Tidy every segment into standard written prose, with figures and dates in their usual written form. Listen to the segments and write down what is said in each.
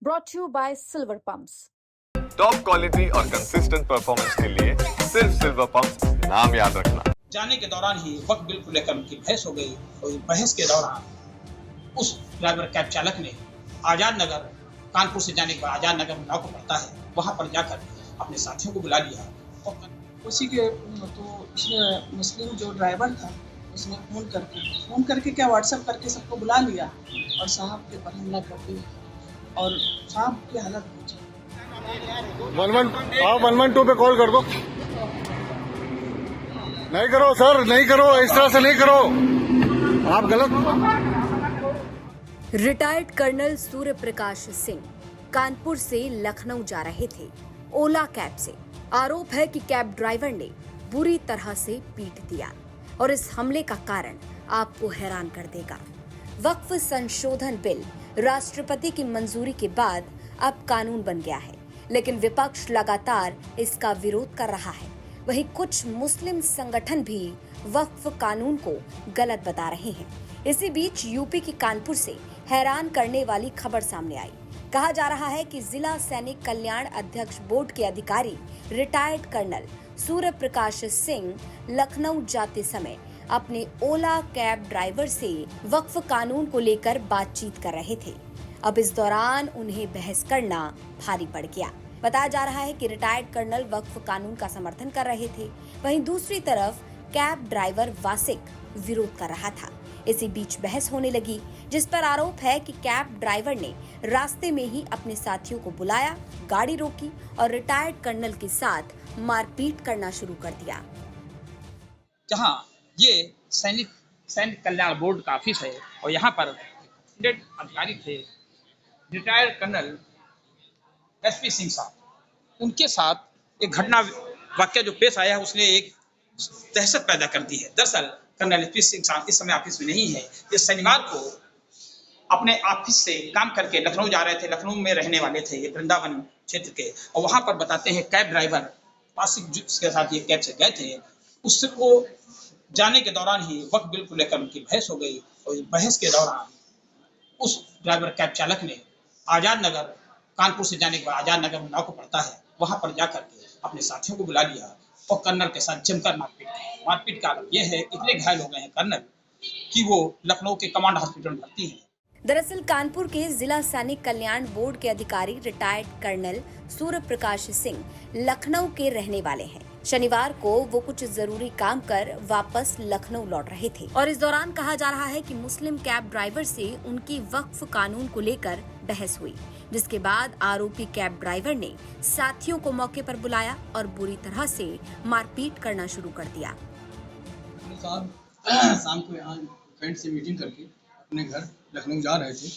brought to you by Silver Pumps. Top quality और consistent performance के लिए सिर्फ सिल्वर पंप्स नाम याद रखना। जाने के दौरान ही वक्त बिल को लेकर उनकी बहस हो गई और बहस के दौरान उस ड्राइवर कैब चालक ने आजाद नगर कानपुर से जाने के बाद आजाद नगर में को पड़ता है, वहां पर जाकर अपने साथियों को बुला लिया और उसी के तो उसने मुस्लिम जो ड्राइवर था उसने फ़ोन करके क्या व्हाट्सएप करके सबको बुला लिया और साहब के पर हमला कर दिया और साहब की हालत पहुंची। 112 पे कॉल कर दो। नहीं करो सर, नहीं करो, इस तरह से नहीं करो, आप गलत। रिटायर्ड कर्नल सूर्य प्रकाश सिंह कानपुर से लखनऊ जा रहे थे ओला कैब से। आरोप है कि कैब ड्राइवर ने बुरी तरह से पीट दिया और इस हमले का कारण आपको हैरान कर देगा। वक्फ संशोधन बिल राष्ट्रपति की मंजूरी के बाद अब कानून बन गया है, लेकिन विपक्ष लगातार इसका विरोध कर रहा है। वहीं कुछ मुस्लिम संगठन भी वक्फ कानून को गलत बता रहे हैं। इसी बीच यूपी के कानपुर से हैरान करने वाली खबर सामने आई। कहा जा रहा है कि जिला सैनिक कल्याण अध्यक्ष बोर्ड के अधिकारी रिटायर्ड कर्नल सूर्य प्रकाश सिंह लखनऊ जाते समय अपने ओला कैब ड्राइवर से वक्फ कानून को लेकर बातचीत कर रहे थे। अब इस दौरान उन्हें बहस करना भारी पड़ गया। बताया जा रहा है कि रिटायर्ड कर्नल वक्फ कानून का समर्थन कर रहे थे, वहीं दूसरी तरफ कैब ड्राइवर वासिक विरोध कर रहा था। इसी बीच बहस होने लगी, जिस पर आरोप है कि कैब ड्राइवर ने रास्ते में ही अपने साथियों को बुलाया, गाड़ी रोकी और रिटायर्ड कर्नल के साथ मारपीट करना शुरू कर दिया। जहां ये सैनिक कल्याण बोर्ड का ऑफिस है और यहाँ पर अधिकारी थे रिटायर्ड कर्नल एसपी सिंह साहब, उनके साथ एक घटना वाक्य जो पेश आया है उसने एक दहशत पैदा कर दी है। दरअसल कर्नल एसपी सिंह साहब इस समय ऑफिस में नहीं है। ये शनिवार को अपने ऑफिस से काम करके लखनऊ जा रहे थे। लखनऊ में रहने वाले थे, ये वृंदावन क्षेत्र के, और वहां पर बताते हैं कैब ड्राइवर वासिक के साथ ये कैब से गए थे। उससे को जाने के दौरान ही वक्त बिल को लेकर उनकी बहस हो गई और बहस के दौरान उस ड्राइवर कैब चालक ने आजाद नगर कानपुर से जाने के बाद आजाद नगर में को पड़ता है, वहां पर जाकर के अपने साथियों को बुला लिया और कर्नल के साथ जमकर मारपीट का आरोप यह है। इतने घायल हो गए हैं कर्नल कि वो लखनऊ के कमांड हॉस्पिटल में भर्ती हैं। दरअसल कानपुर के जिला सैनिक कल्याण बोर्ड के अधिकारी रिटायर्ड कर्नल सूर्य प्रकाश सिंह लखनऊ के रहने वाले हैं। शनिवार को वो कुछ जरूरी काम कर वापस लखनऊ लौट रहे थे और इस दौरान कहा जा रहा है कि मुस्लिम कैब ड्राइवर से उनकी वक्फ कानून को लेकर बहस हुई, जिसके बाद आरोपी कैब ड्राइवर ने साथियों को मौके पर बुलाया और बुरी तरह से मारपीट करना शुरू कर दिया। शाम को यहाँ फ्रेंड से मीटिंग करके अपने घर लखनऊ जा रहे थे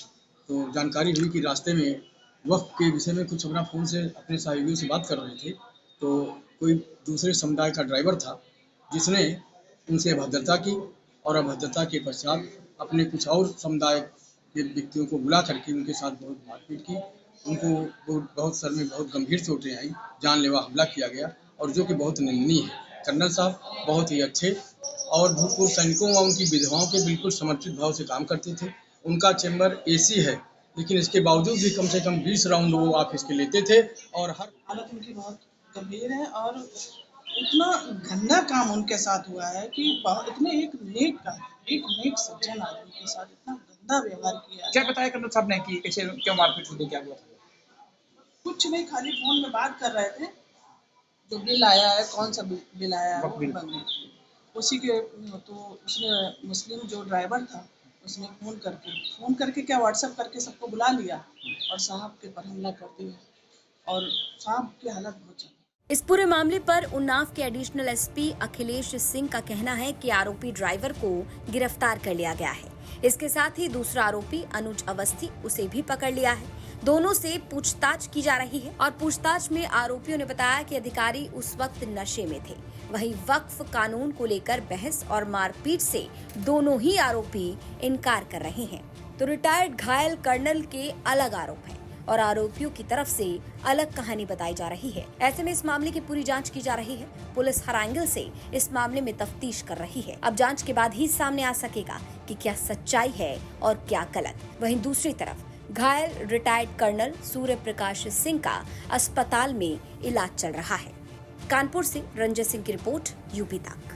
तो जानकारी हुई कि रास्ते में वक्फ के विषय में कुछ अपना फ़ोन से अपने सहयोगियों से बात कर रहे थे। तो कोई दूसरे समुदाय का ड्राइवर था जिसने उनसे अभद्रता की और अभद्रता के पश्चात अपने कुछ और समुदाय के व्यक्तियों को बुला करके उनके साथ बहुत मारपीट की। उनको बहुत सर में बहुत गंभीर चोटें आई, जानलेवा हमला किया गया और जो कि बहुत निंदनीय है। कर्नल साहब बहुत ही अच्छे और भूतपूर्व सैनिकों व उनकी विधवाओं के बिल्कुल समर्पित भाव से काम करते थे। उनका चैम्बर एसी है, लेकिन इसके बावजूद भी कम से कम 20 राउंड वो ऑफिस के लेते थे और हर हालत उनकी बहुत गंभीर है और इतना गंदा काम उनके साथ हुआ है कि इतने एक नेक सज्जन आदमी के साथ इतना गंदा व्यवहार किया है। क्या बताया कर्नल साहब ने कि कैसे क्यों मारपीट हुई, क्या हुआ? कुछ नहीं, खाली फोन में बात कर रहे थे। जो बिल आया है, कौन सा बिल आया है, उसी के तो उसने मुस्लिम जो ड्राइवर था उसने फ़ोन करके क्या व्हाट्सएप करके सबको बुला लिया और साहब के पर हमला कर दिया और साहब की हालत पहुंची। इस पूरे मामले पर उन्नाव के एडिशनल एसपी अखिलेश सिंह का कहना है कि आरोपी ड्राइवर को गिरफ्तार कर लिया गया है। इसके साथ ही दूसरा आरोपी अनुज अवस्थी, उसे भी पकड़ लिया है। दोनों से पूछताछ की जा रही है और पूछताछ में आरोपियों ने बताया कि अधिकारी उस वक्त नशे में थे। वहीं वक्फ कानून को लेकर बहस और मारपीट से दोनों ही आरोपी इनकार कर रहे हैं। तो रिटायर्ड घायल कर्नल के अलग आरोप हैं और आरोपियों की तरफ से अलग कहानी बताई जा रही है। ऐसे में इस मामले की पूरी जांच की जा रही है। पुलिस हर एंगल से इस मामले में तफ्तीश कर रही है। अब जांच के बाद ही सामने आ सकेगा कि क्या सच्चाई है और क्या गलत। वहीं दूसरी तरफ घायल रिटायर्ड कर्नल सूर्य प्रकाश सिंह का अस्पताल में इलाज चल रहा है। कानपुर से रंजय सिंह की रिपोर्ट, यूपी तक।